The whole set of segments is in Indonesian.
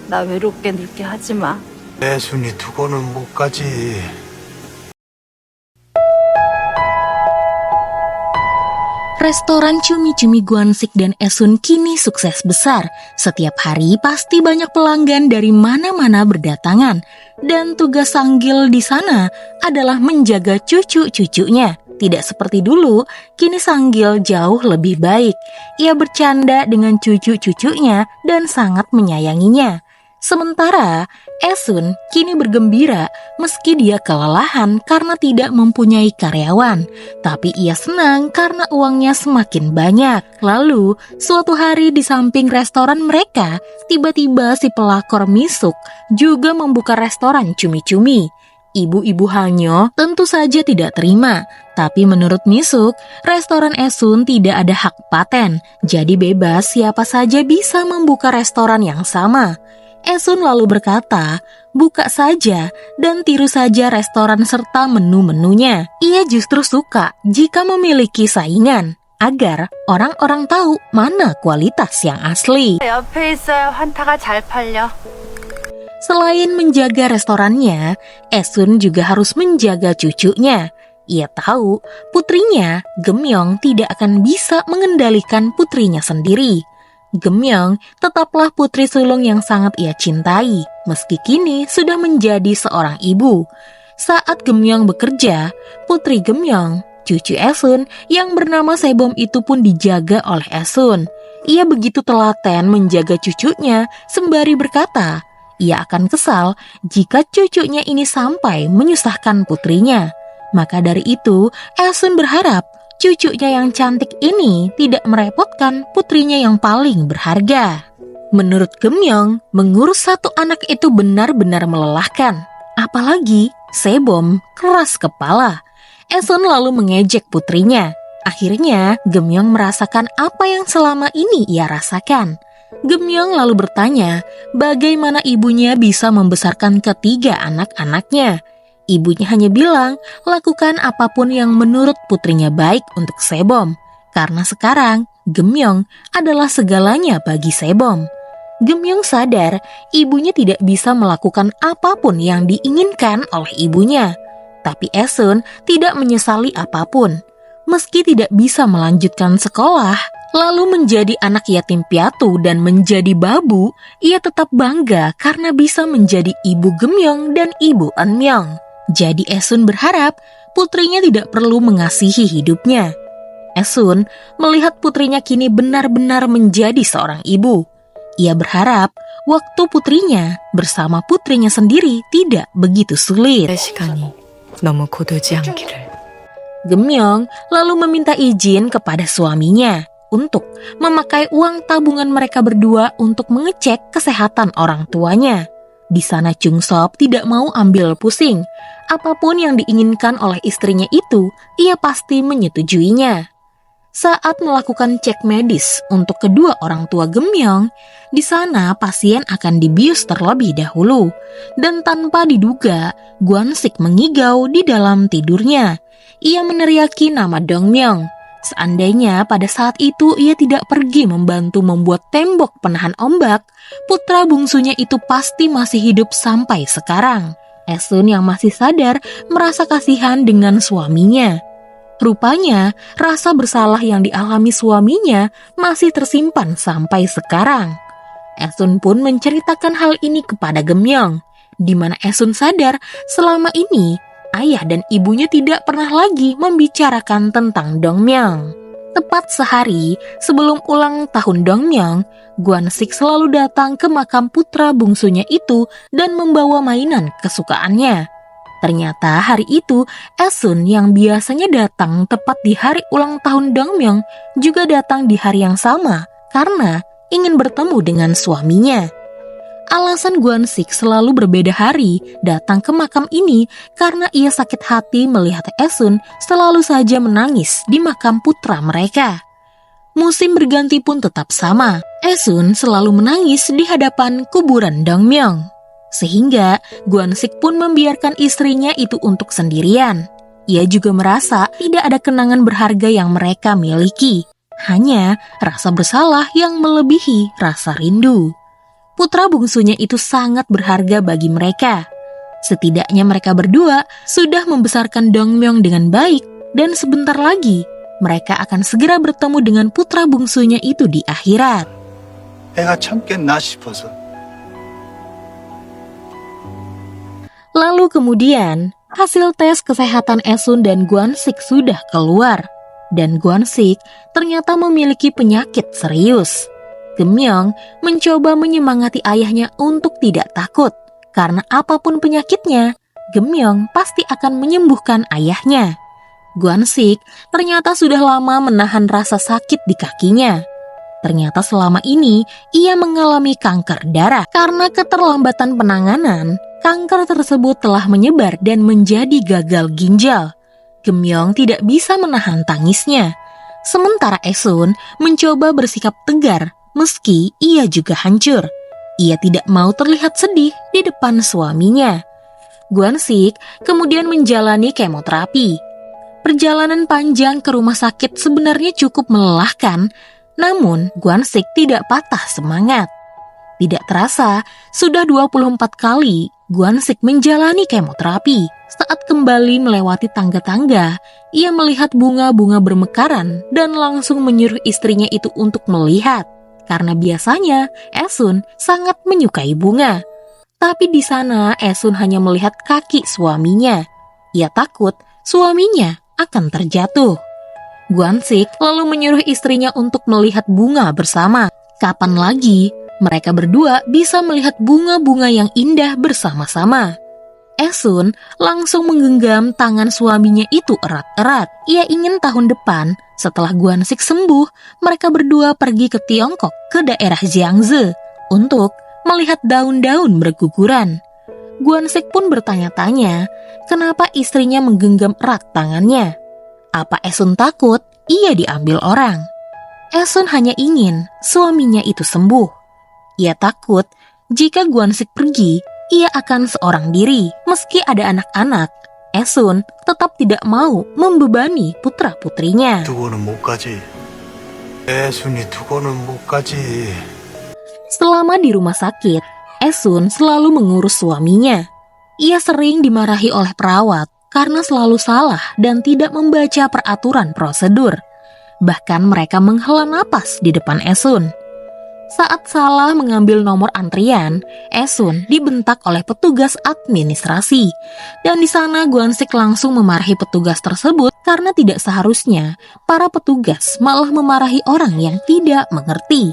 나 외롭게 늙게 하지 마. 내 순이 두고는 못 가지. Restoran cumi-cumi Gwansik dan Esun kini sukses besar. Setiap hari pasti banyak pelanggan dari mana-mana berdatangan. Dan tugas Sanggil di sana adalah menjaga cucu-cucunya. Tidak seperti dulu, kini Sanggil jauh lebih baik. Ia bercanda dengan cucu-cucunya dan sangat menyayanginya. Sementara Esun kini bergembira meski dia kelelahan karena tidak mempunyai karyawan. Tapi ia senang karena uangnya semakin banyak. Lalu, suatu hari di samping restoran mereka, tiba-tiba si pelakor Misuk juga membuka restoran cumi-cumi. Ibu-ibu Hanyo tentu saja tidak terima. Tapi menurut Misuk, restoran Esun tidak ada hak paten. Jadi bebas siapa saja bisa membuka restoran yang sama. Esun lalu berkata, buka saja dan tiru saja restoran serta menu-menunya. Ia justru suka jika memiliki saingan, agar orang-orang tahu mana kualitas yang asli. 옆에 있어요. 환타가 잘 팔려. Selain menjaga restorannya, Esun juga harus menjaga cucunya. Ia tahu putrinya, Gemyong, tidak akan bisa mengendalikan putrinya sendiri. Gemyong tetaplah putri sulung yang sangat ia cintai, meski kini sudah menjadi seorang ibu. Saat Gemyong bekerja, putri Gemyong, cucu Esun yang bernama Sebom itu pun dijaga oleh Esun. Ia begitu telaten menjaga cucunya sembari berkata, ia akan kesal jika cucunya ini sampai menyusahkan putrinya. Maka dari itu, Esun berharap cucunya yang cantik ini tidak merepotkan putrinya yang paling berharga. Menurut Gemyong, mengurus satu anak itu benar-benar melelahkan. Apalagi Sebom keras kepala. Esun lalu mengejek putrinya. Akhirnya, Gemyong merasakan apa yang selama ini ia rasakan. Gemyong lalu bertanya, bagaimana ibunya bisa membesarkan ketiga anak-anaknya. Ibunya hanya bilang, lakukan apapun yang menurut putrinya baik untuk Sebom. Karena sekarang, Gemyong adalah segalanya bagi Sebom. Gemyong sadar, ibunya tidak bisa melakukan apapun yang diinginkan oleh ibunya. Tapi Esun tidak menyesali apapun. Meski tidak bisa melanjutkan sekolah, lalu menjadi anak yatim piatu dan menjadi babu, ia tetap bangga karena bisa menjadi ibu Gemyong dan ibu Eunmyeong. Jadi Esun berharap putrinya tidak perlu mengasihi hidupnya. Esun melihat putrinya kini benar-benar menjadi seorang ibu. Ia berharap waktu putrinya bersama putrinya sendiri tidak begitu sulit. 시간이 너무 고되지 않기를. Gemyong lalu meminta izin kepada suaminya untuk memakai uang tabungan mereka berdua untuk mengecek kesehatan orang tuanya. Di sana Chung Sop tidak mau ambil pusing. Apapun yang diinginkan oleh istrinya itu, ia pasti menyetujuinya. Saat melakukan cek medis untuk kedua orang tua Gemyong, di sana pasien akan dibius terlebih dahulu. Dan tanpa diduga, Gwansik mengigau di dalam tidurnya. Ia meneriaki nama Dongmyeong. Seandainya pada saat itu ia tidak pergi membantu membuat tembok penahan ombak, putra bungsunya itu pasti masih hidup sampai sekarang. Esun yang masih sadar merasa kasihan dengan suaminya. Rupanya, rasa bersalah yang dialami suaminya masih tersimpan sampai sekarang. Esun pun menceritakan hal ini kepada Gemyong, di mana Esun sadar selama ini ayah dan ibunya tidak pernah lagi membicarakan tentang Dongmyeong. Tepat sehari sebelum ulang tahun Dongmyeong, Gwansik selalu datang ke makam putra bungsunya itu dan membawa mainan kesukaannya. Ternyata hari itu, Esun yang biasanya datang tepat di hari ulang tahun Dongmyeong juga datang di hari yang sama karena ingin bertemu dengan suaminya. Alasan Gwansik selalu berbeda hari datang ke makam ini karena ia sakit hati melihat Esun selalu saja menangis di makam putra mereka. Musim berganti pun tetap sama. Esun selalu menangis di hadapan kuburan Dongmyeong. Sehingga Gwansik pun membiarkan istrinya itu untuk sendirian. Ia juga merasa tidak ada kenangan berharga yang mereka miliki. Hanya rasa bersalah yang melebihi rasa rindu. putra bungsunya itu sangat berharga bagi mereka. Setidaknya mereka berdua sudah membesarkan Dongmyeong dengan baik, dan sebentar lagi mereka akan segera bertemu dengan putra bungsunya itu di akhirat. 애가 참겠나 싶어서. Lalu kemudian, hasil tes kesehatan Esun dan Gwansik sudah keluar. Dan Gwansik ternyata memiliki penyakit serius. Geumyeong mencoba menyemangati ayahnya untuk tidak takut. Karena apapun penyakitnya, Geumyeong pasti akan menyembuhkan ayahnya. Gwansik ternyata sudah lama menahan rasa sakit di kakinya. Ternyata selama ini ia mengalami kanker darah. Karena keterlambatan penanganan, kanker tersebut telah menyebar dan menjadi gagal ginjal. Geumyeong tidak bisa menahan tangisnya. Sementara Esun mencoba bersikap tegar meski ia juga hancur. Ia tidak mau terlihat sedih di depan suaminya. Gwansik kemudian menjalani kemoterapi. Perjalanan panjang ke rumah sakit sebenarnya cukup melelahkan, namun Gwansik tidak patah semangat. Tidak terasa, sudah 24 kali Gwansik menjalani kemoterapi. Saat kembali melewati tangga-tangga, ia melihat bunga-bunga bermekaran dan langsung menyuruh istrinya itu untuk melihat. Karena biasanya Esun sangat menyukai bunga. Tapi di sana Esun hanya melihat kaki suaminya. Ia takut suaminya akan terjatuh. Gwansik lalu menyuruh istrinya untuk melihat bunga bersama. Kapan lagi mereka berdua bisa melihat bunga-bunga yang indah bersama-sama? Esun langsung menggenggam tangan suaminya itu erat-erat. Ia ingin tahun depan, setelah Gwansik sembuh, mereka berdua pergi ke Tiongkok, ke daerah Jiangze, untuk melihat daun-daun berguguran. Gwansik pun bertanya-tanya, kenapa istrinya menggenggam erat tangannya? Apa Esun takut ia diambil orang? Esun hanya ingin suaminya itu sembuh. Ia takut jika Gwansik pergi, ia akan seorang diri. Meski ada anak-anak, Esun tetap tidak mau membebani putra-putrinya. 두고는 못 가지. 애순이 두고는 못 가지. Selama di rumah sakit, Esun selalu mengurus suaminya. Ia sering dimarahi oleh perawat karena selalu salah dan tidak membaca peraturan prosedur. Bahkan mereka menghela napas di depan Esun. Saat salah mengambil nomor antrian, Esun dibentak oleh petugas administrasi. Dan di sana Gwansik langsung memarahi petugas tersebut karena tidak seharusnya para petugas malah memarahi orang yang tidak mengerti.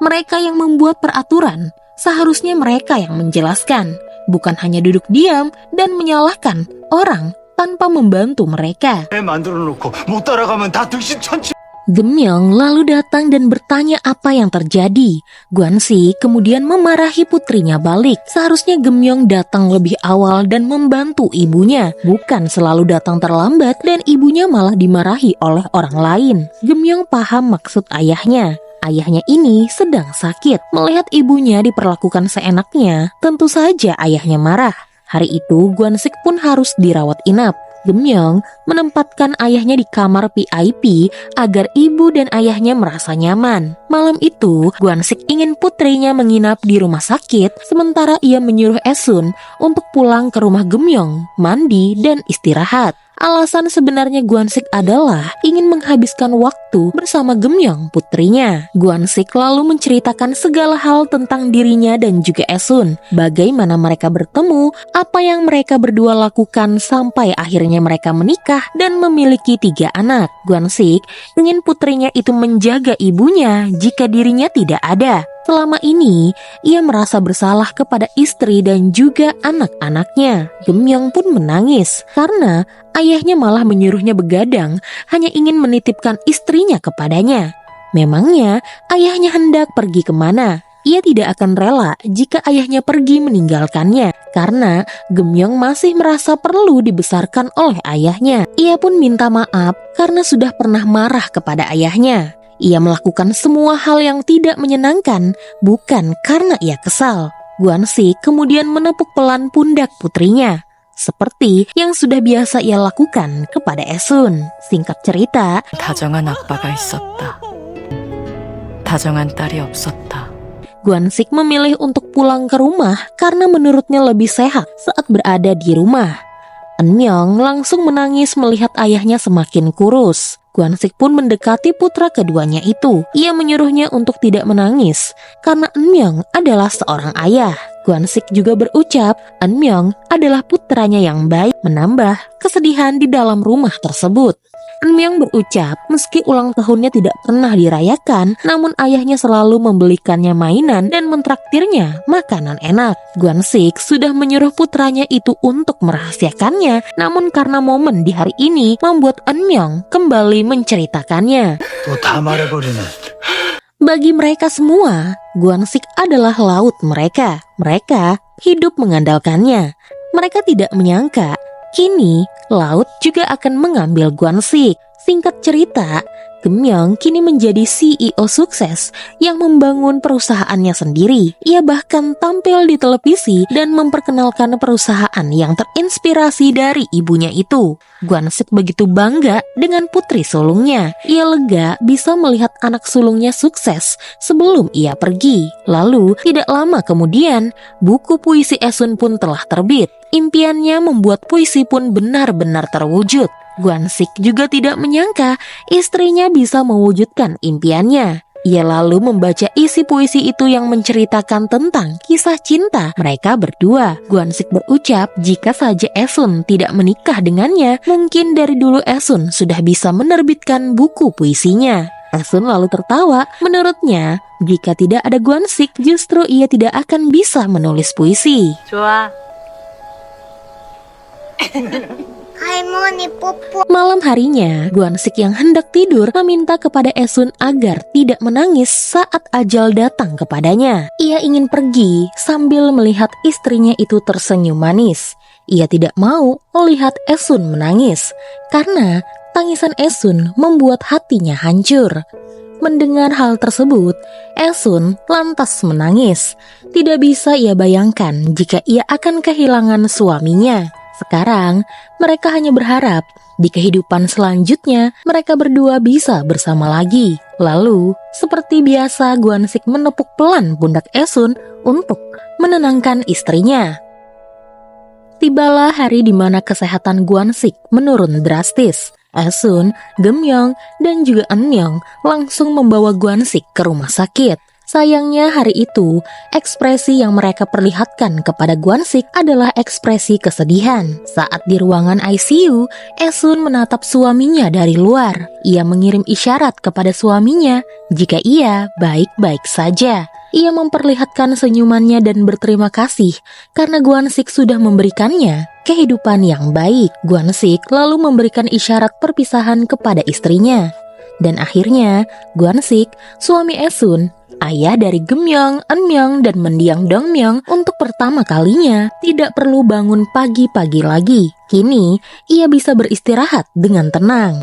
Mereka yang membuat peraturan, seharusnya mereka yang menjelaskan, bukan hanya duduk diam dan menyalahkan orang tanpa membantu mereka. 애 만들어 놓고 못 따라가면 다 등신천지. Geumyeong lalu datang dan bertanya apa yang terjadi. Gwansik kemudian memarahi putrinya balik. Seharusnya Geumyeong datang lebih awal dan membantu ibunya, bukan selalu datang terlambat dan ibunya malah dimarahi oleh orang lain. Geumyeong paham maksud ayahnya. Ayahnya ini sedang sakit. Melihat ibunya diperlakukan seenaknya, tentu saja ayahnya marah. Hari itu Gwansik pun harus dirawat inap. Geumyeong menempatkan ayahnya di kamar VIP agar ibu dan ayahnya merasa nyaman. Malam itu, Gwansik ingin putrinya menginap di rumah sakit, sementara ia menyuruh Esun untuk pulang ke rumah Geumyeong, mandi dan istirahat. Alasan sebenarnya Gwansik adalah ingin menghabiskan waktu bersama Geumyeong, putrinya. Gwansik lalu menceritakan segala hal tentang dirinya dan juga Esun. Bagaimana mereka bertemu, apa yang mereka berdua lakukan sampai akhirnya mereka menikah dan memiliki 3 anak. Gwansik ingin putrinya itu menjaga ibunya jika dirinya tidak ada. Selama ini, ia merasa bersalah kepada istri dan juga anak-anaknya. Geumyeong pun menangis karena ayahnya malah menyuruhnya begadang, hanya ingin menitipkan istrinya kepadanya. Memangnya ayahnya hendak pergi kemana? Ia tidak akan rela jika ayahnya pergi meninggalkannya, karena Geumyeong masih merasa perlu dibesarkan oleh ayahnya. Ia pun minta maaf karena sudah pernah marah kepada ayahnya. Ia melakukan semua hal yang tidak menyenangkan, bukan karena ia kesal. Gwansik kemudian menepuk pelan pundak putrinya, seperti yang sudah biasa ia lakukan kepada Esun. Singkat cerita, 다정한 아빠가 있었다. 다정한 딸이 없었다. Guansik memilih untuk pulang ke rumah karena menurutnya lebih sehat saat berada di rumah. Eunmyeong langsung menangis melihat ayahnya semakin kurus. Guansik pun mendekati putra keduanya itu. Ia menyuruhnya untuk tidak menangis karena Eunmyeong adalah seorang ayah. Guansik juga berucap Eunmyeong adalah putranya yang baik, menambah kesedihan di dalam rumah tersebut. Eunmyeong berucap meski ulang tahunnya tidak pernah dirayakan, namun ayahnya selalu membelikannya mainan dan mentraktirnya makanan enak. Guansik sudah menyuruh putranya itu untuk merahasiakannya, namun karena momen di hari ini membuat Eunmyeong kembali menceritakannya. 또 다 말해버리네. Bagi mereka semua, Guansik adalah laut mereka. Mereka hidup mengandalkannya. Mereka tidak menyangka kini, laut juga akan mengambil Guansik. Singkat cerita, Geumyeong kini menjadi CEO sukses yang membangun perusahaannya sendiri. Ia bahkan tampil di televisi dan memperkenalkan perusahaan yang terinspirasi dari ibunya itu. Guansik begitu bangga dengan putri sulungnya. Ia lega bisa melihat anak sulungnya sukses sebelum ia pergi. Lalu, tidak lama kemudian, buku puisi Esun pun telah terbit. Impiannya membuat puisi pun benar-benar terwujud. Guansik juga tidak menyangka istrinya bisa mewujudkan impiannya. Ia lalu membaca isi puisi itu yang menceritakan tentang kisah cinta mereka berdua. Guansik berucap jika saja Esun tidak menikah dengannya, mungkin dari dulu Esun sudah bisa menerbitkan buku puisinya. Esun lalu tertawa. Menurutnya, jika tidak ada Guansik, justru ia tidak akan bisa menulis puisi. 좋아. 할머니 뽀뽀. Malam harinya, Guansik yang hendak tidur meminta kepada Esun agar tidak menangis saat ajal datang kepadanya. Ia ingin pergi sambil melihat istrinya itu tersenyum manis. Ia tidak mau melihat Esun menangis karena tangisan Esun membuat hatinya hancur. Mendengar hal tersebut, Esun lantas menangis. Tidak bisa ia bayangkan jika ia akan kehilangan suaminya. Sekarang, mereka hanya berharap di kehidupan selanjutnya mereka berdua bisa bersama lagi. Lalu, seperti biasa, Guansik menepuk pelan pundak Esun untuk menenangkan istrinya. Tibalah hari di mana kesehatan Guansik menurun drastis. Esun, Geumyeong, dan juga Eunmyeong langsung membawa Guansik ke rumah sakit. Sayangnya hari itu, ekspresi yang mereka perlihatkan kepada Guansik adalah ekspresi kesedihan. Saat di ruangan ICU, Esun menatap suaminya dari luar. Ia mengirim isyarat kepada suaminya jika ia baik-baik saja. Ia memperlihatkan senyumannya dan berterima kasih karena Guansik sudah memberikannya kehidupan yang baik. Guansik lalu memberikan isyarat perpisahan kepada istrinya. Dan akhirnya, Guansik, suami Esun, ayah dari Geumyeong, Eunmyeong, dan mendiang Dongmyeong untuk pertama kalinya tidak perlu bangun pagi-pagi lagi. Kini, ia bisa beristirahat dengan tenang.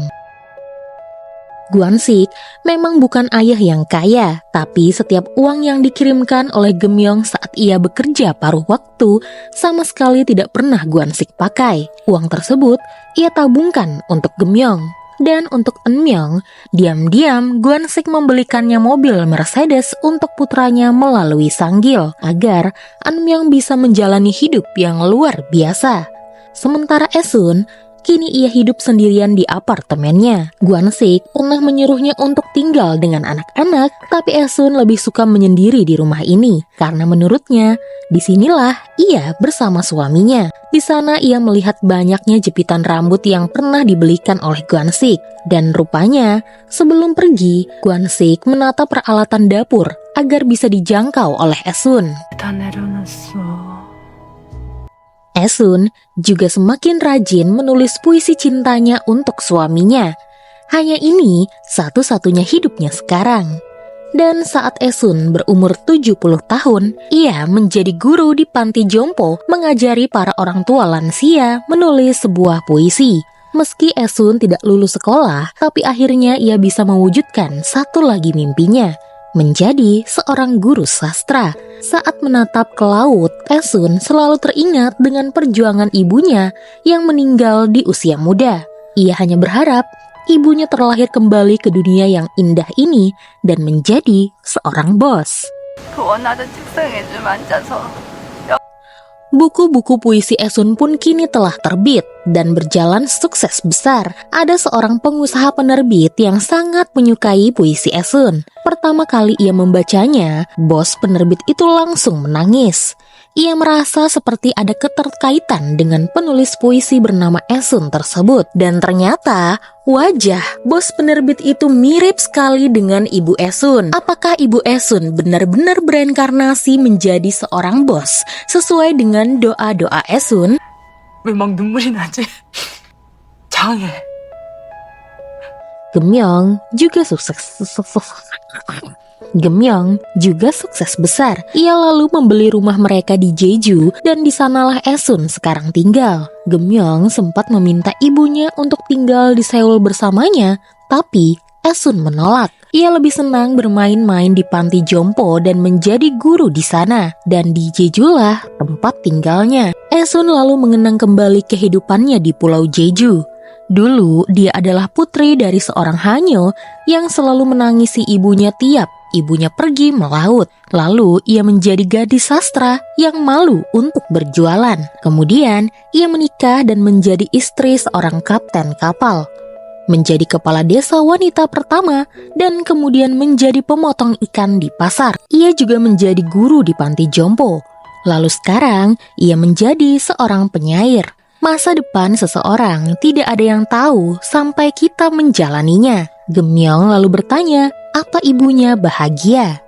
Guansik memang bukan ayah yang kaya, tapi setiap uang yang dikirimkan oleh Geumyeong saat ia bekerja paruh waktu sama sekali tidak pernah Guansik pakai. Uang tersebut ia tabungkan untuk Geumyeong. Dan untuk Eunmyeong, diam-diam Guansik membelikannya mobil Mercedes untuk putranya melalui Sanggil agar Eunmyeong bisa menjalani hidup yang luar biasa. Sementara Esun, kini ia hidup sendirian di apartemennya. Guansik pernah menyuruhnya untuk tinggal dengan anak-anak, tapi Esun lebih suka menyendiri di rumah ini karena menurutnya disinilah ia bersama suaminya. Di sana ia melihat banyaknya jepitan rambut yang pernah dibelikan oleh Guansik. Dan rupanya, sebelum pergi, Guansik menata peralatan dapur agar bisa dijangkau oleh Esun. 다 내려놨어. Esun juga semakin rajin menulis puisi cintanya untuk suaminya. Hanya ini satu-satunya hidupnya sekarang. Dan saat Esun berumur 70 tahun, ia menjadi guru di panti jompo mengajari para orang tua lansia menulis sebuah puisi. Meski Esun tidak lulus sekolah, tapi akhirnya ia bisa mewujudkan satu lagi mimpinya, menjadi seorang guru sastra. Saat menatap ke laut, Esun selalu teringat dengan perjuangan ibunya yang meninggal di usia muda. Ia hanya berharap ibunya terlahir kembali ke dunia yang indah ini dan menjadi seorang bos. 그 원하던 책상에 좀 앉아서 Buku-buku puisi Esun pun kini telah terbit dan berjalan sukses besar. Ada seorang pengusaha penerbit yang sangat menyukai puisi Esun. Pertama kali ia membacanya, bos penerbit itu langsung menangis. Ia merasa seperti ada keterkaitan dengan penulis puisi bernama Esun tersebut. Dan ternyata wajah bos penerbit itu mirip sekali dengan Ibu Esun. Apakah Ibu Esun benar-benar bereinkarnasi menjadi seorang bos sesuai dengan doa-doa Esun? 왜 막 눈물이 나지? 장해. Gemyong juga sukses besar. Ia lalu membeli rumah mereka di Jeju dan di sanalah Esun sekarang tinggal. Gemyong sempat meminta ibunya untuk tinggal di Seoul bersamanya, tapi Esun menolak. Ia lebih senang bermain-main di panti jompo dan menjadi guru di sana. Dan di Jeju lah tempat tinggalnya. Esun lalu mengenang kembali kehidupannya di Pulau Jeju. Dulu dia adalah putri dari seorang hanyo yang selalu menangisi ibunya tiap ibunya pergi melaut. Lalu ia menjadi gadis sastra yang malu untuk berjualan. Kemudian ia menikah dan menjadi istri seorang kapten kapal, menjadi kepala desa wanita pertama, dan kemudian menjadi pemotong ikan di pasar. Ia juga menjadi guru di panti jompo. Lalu sekarang ia menjadi seorang penyair. Masa depan seseorang tidak ada yang tahu sampai kita menjalaninya. Gemyong lalu bertanya, apa ibunya bahagia?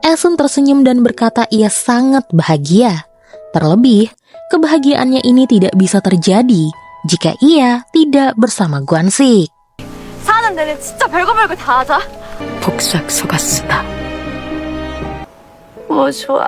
Esun tersenyum dan berkata ia sangat bahagia. Terlebih, kebahagiaannya ini tidak bisa terjadi jika ia tidak bersama Gwansik. 사는 내내 진짜 별거 다 하자. 복싹 속았으나 뭐 좋아.